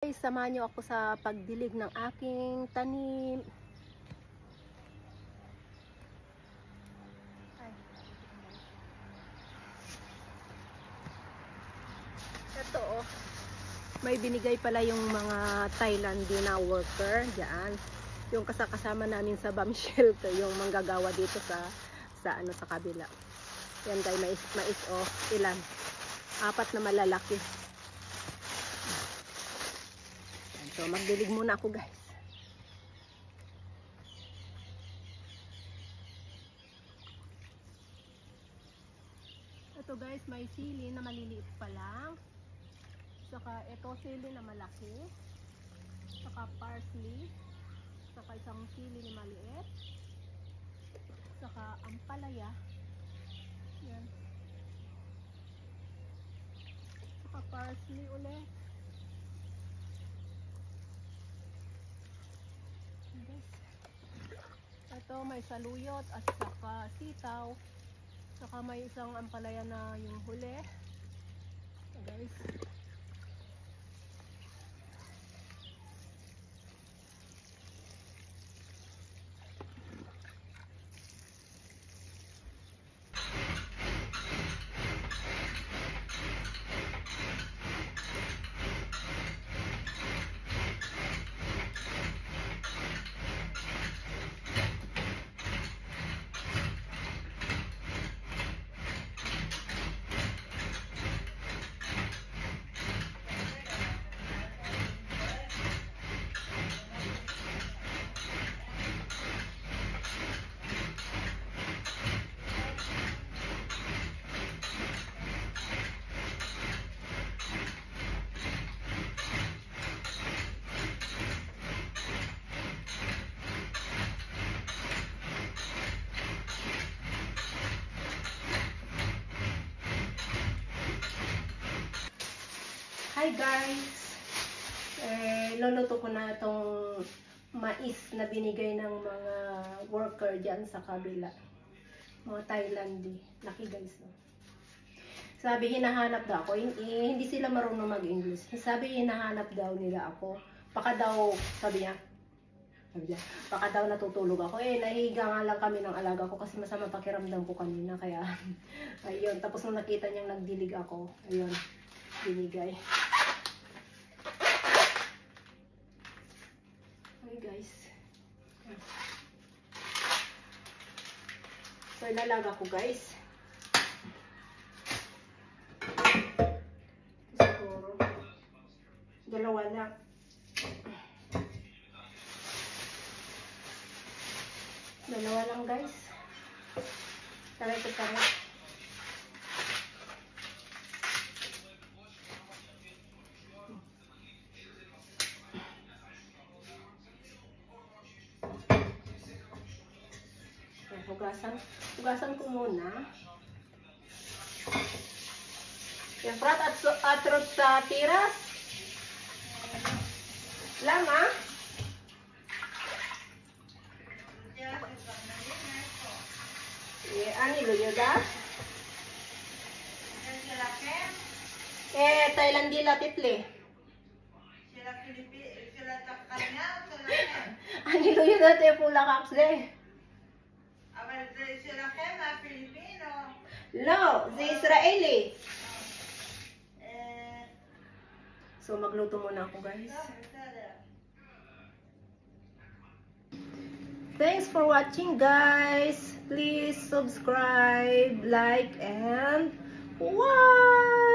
Guys, samahan niyo ako sa pagdilig ng aking tanim. Ito oh, may binigay pala yung mga Thailandine na worker diyan. Yung kasama namin sa bomb shelter, yung manggagawa dito sa kabila. Yan guys, mais oh, ilan? 4 na malalaki. So magdilig muna ako guys. Ito guys, may sili na maliliit pa lang. Saka ito sili na malaki. Saka parsley. Saka isang sili na maliit. Saka ampalaya. Yan. Saka parsley ulit. Ito may saluyot at saka sitaw. Saka may isang ampalaya na yung huli. So guys. Hi guys! Luluto ko na itong mais na binigay ng mga worker dyan sa kabila. Mga Thailandie. Laki guys. No? Sabi hinahanap daw ako. Hindi sila marunong mag-English. Sabi hinahanap daw nila ako. Baka daw, sabi niya, baka daw natutulog ako. Nahihiga nga lang kami ng alaga ko kasi masama pakiramdam ko kanina. Kaya, ayun. Tapos nung nakita niyang nagdilig ako, ayun, binigay. Okay guys. So ilalaga ko guys. Siguro 2 lang. Dalawa lang guys. Tara ito tara. Hugasan ko muna. Yan, prat at rot sa tiras. Lama. Ani lo yoda? Thailandie la title. Sila Pilipino, sila Takanya, sila Ani lo yoda te pula kaksle. sila Kema, Filipino. No, si Israeli. So magluto muna ako guys. Thanks for watching guys. Please subscribe, like, and watch.